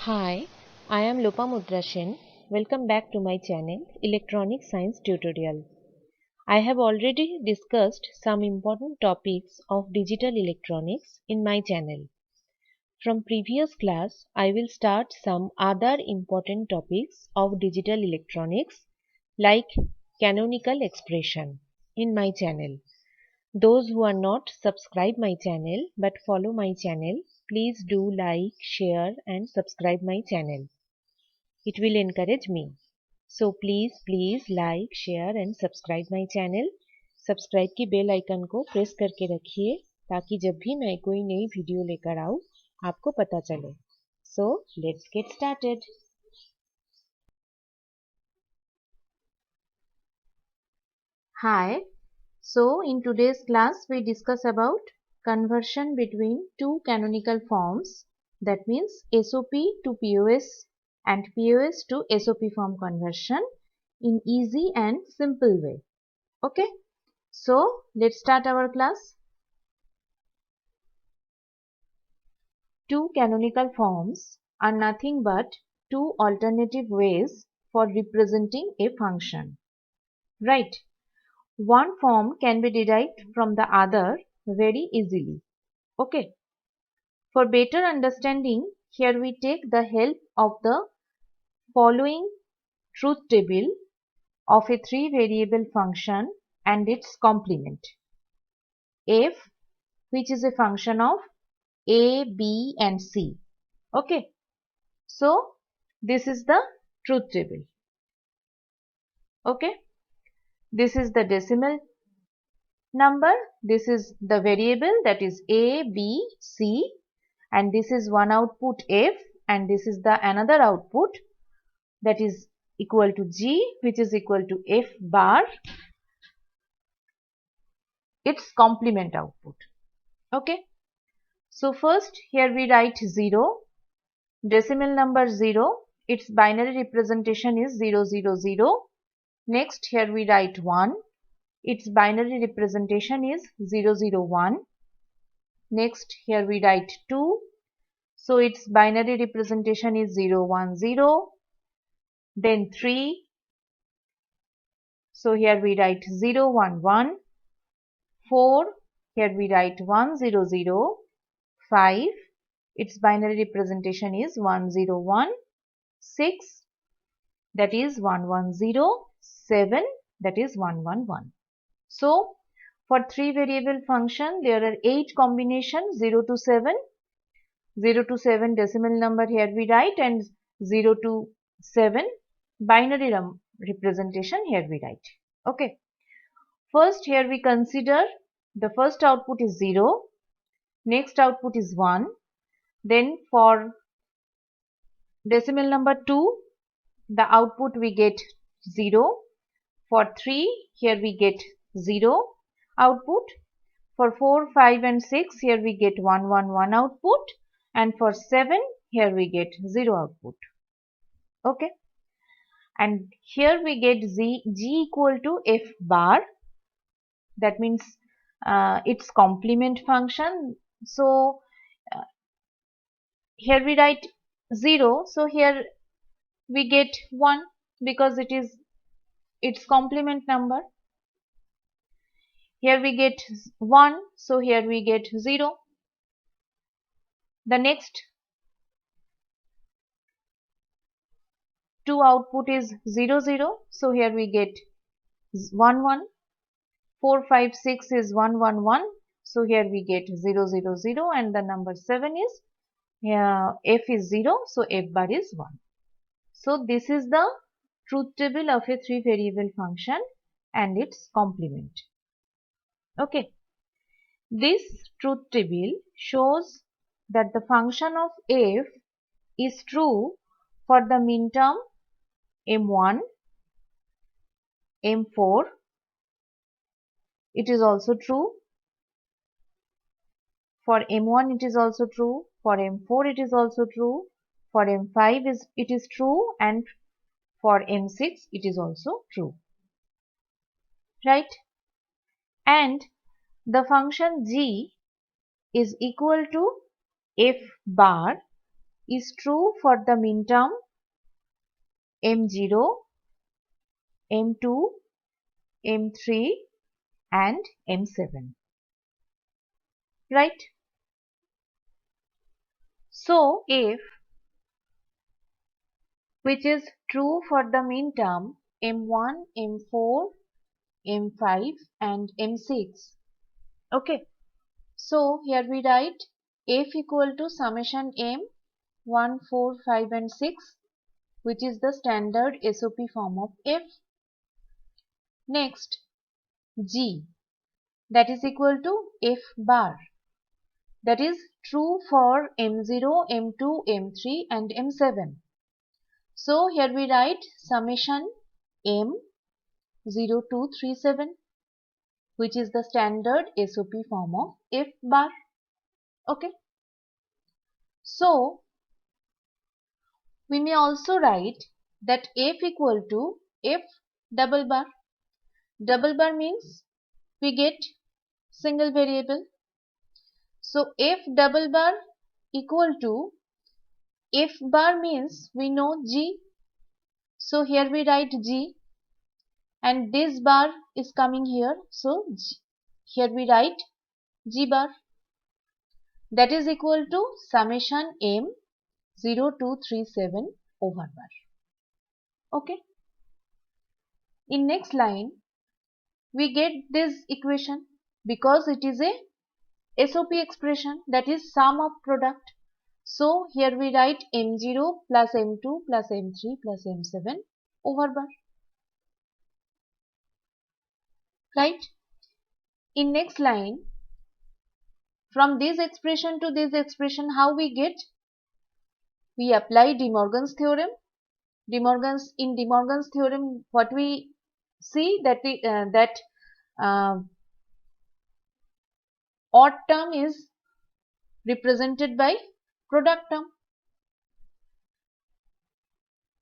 Hi, I am Lopamudra Sen. Welcome back to my channel Electronic Science Tutorial. I have already discussed some important topics of digital electronics in my channel. From previous class, I will start some other important topics of digital electronics like canonical expression in my channel. Those who are not subscribe my channel but follow my channel, please do like, share and subscribe my channel. It will encourage me. So please like, share and subscribe my channel. Subscribe की bell icon को press करके रखिए ताकि जब भी मैं कोई नई वीडियो लेकर आऊँ आपको पता चले. So let's get started. Hi. So in today's class we discuss about conversion between two canonical forms, that means SOP to POS and POS to SOP form conversion in easy and simple way. Okay, so let's start our class. Two canonical forms are nothing but two alternative ways for representing a function, right? One form can be derived from the other very easily. Okay, for better understanding, here we take the help of the following truth table of a three variable function and its complement. F, which is a function of A, B and C. Okay, so this is the truth table. Okay, this is the decimal number, this is the variable, that is A, B, C, and this is one output F, and this is the another output, that is equal to G, which is equal to F bar, its complement output. Okay, so first here we write 0, decimal number 0, its binary representation is 0, 0, 0. Next here we write 1, its binary representation is 0, 0, 1. Next here we write 2, so its binary representation is 0, 1, 0. Then 3, so here we write 0, 1, 1. 4, here we write 1, 0, 0. 5, its binary representation is 1, 0, 1. 6, that is 1, 1, 0. 7, that is 1, 1, 1. So for three variable function there are 8 combinations 0 to 7. 0 to 7 decimal number here we write, and 0 to 7 binary representation here we write. Okay, first here we consider the first output is 0, next output is 1, then for decimal number 2 the output we get 0, for 3 here we get 0 output, for 4, 5 and 6 here we get 1, 1, 1 output, and for 7 here we get 0 output. Okay, and here we get G equal to F bar, that means its complement function. So here we write 0, so here we get 1 because it is its complement number. Here we get 1, so here we get 0. The next two output is 0, 0, so here we get 1, 1. 4, 5, 6 is 1, 1, 1, so here we get 0, 0, 0, and the number 7 is F is 0, so F bar is 1. So this is the truth table of a three variable function and its complement. Okay, this truth table shows that the function of F is true for the minterm M1, M4. It is also true for M1, it is also true, for M4 it is also true, for M5 it is true, and for M6 it is also true, right? And the function G is equal to F bar is true for the minterm M0, M2, M3 and M7, right? So if which is true for the minterm M1, M4, M5 and M6. Okay. So here we write F equal to summation M 1, 4, 5 and 6, which is the standard SOP form of F. Next, G, that is equal to F bar, that is true for M0, M2, M3 and M7. So here we write summation M 0237, which is the standard SOP form of F bar. Okay. So we may also write that F equal to F double bar. Double bar means we get single variable. So F double bar equal to F bar means we know G. So here we write G and this bar is coming here. So G, here we write G bar, that is equal to summation M 0237 over bar. Okay. In next line we get this equation because it is a SOP expression, that is sum of product. So here we write M0 plus M2 plus M3 plus M7 over bar. Right? In next line, from this expression to this expression, how we get? We apply De Morgan's theorem. In De Morgan's theorem, what we see that odd term is represented by product term.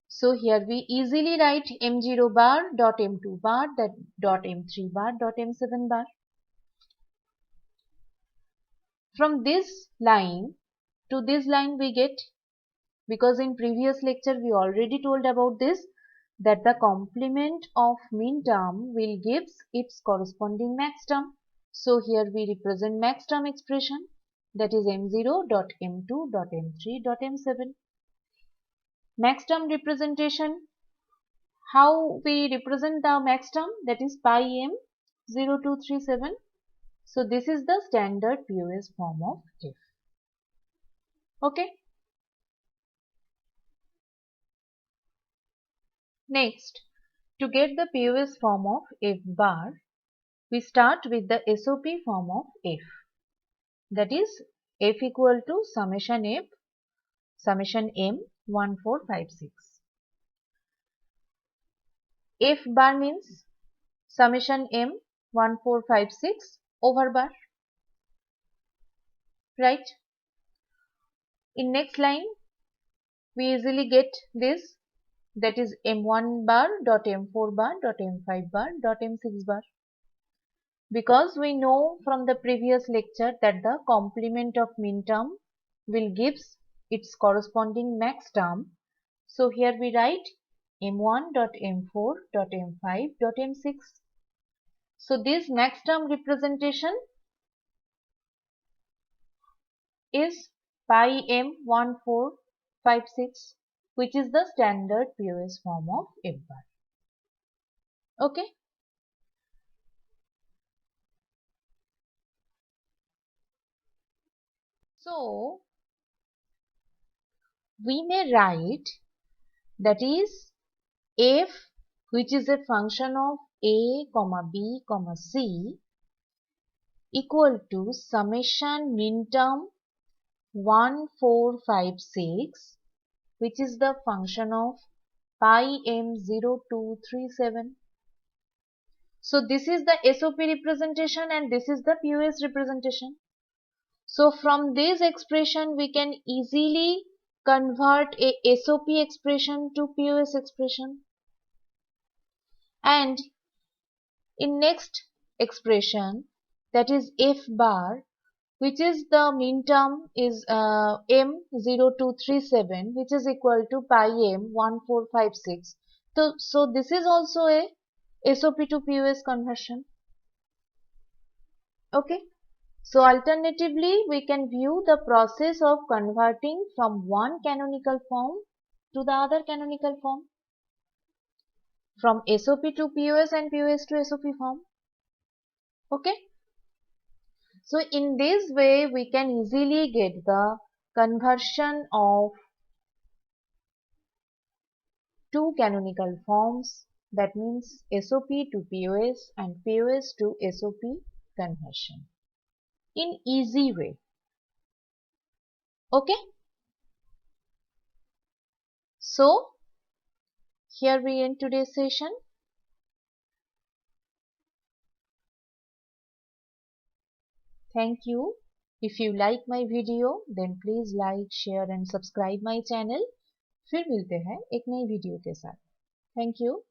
So here we easily write M0 bar dot M2 bar that dot M3 bar dot M7 bar. From this line to this line we get, because in previous lecture we already told about this, that the complement of min term will gives its corresponding max term. So here we represent max term expression, that is M0 dot M2 dot M3 dot M7. Max term representation, how we represent the max term, that is pi m 0237. So this is the standard POS form of F. Okay. Next, to get the POS form of F bar, we start with the SOP form of F, that is F equal to summation M 1456. F bar means summation M 1456 over bar, right? In next line we easily get this, that is M1 bar dot M4 bar dot M5 bar dot M6 bar, because we know from the previous lecture that the complement of min term will gives its corresponding max term. So here we write M1 dot M4 dot M5 dot M6. So this max term representation is pi m 1456, which is the standard POS form of F bar. Okay. So we may write, that is F, which is a function of a comma b comma c, equal to summation min term 1456, which is the function of pi m 0237. So this is the SOP representation and this is the POS representation. So from this expression we can easily convert a SOP expression to POS expression. And in next expression, that is F bar, which is the mean term is M0237, which is equal to pi M1456. So this is also a SOP to POS conversion. Okay. So alternatively, we can view the process of converting from one canonical form to the other canonical form, from SOP to POS and POS to SOP form. Okay. So in this way, we can easily get the conversion of two canonical forms, that means SOP to POS and POS to SOP conversion in easy way. Okay. So here we end today's session. Thank you. If you like my video, then please like, share and subscribe my channel. फिर मिलते हैं एक नई video के साथ. Thank you.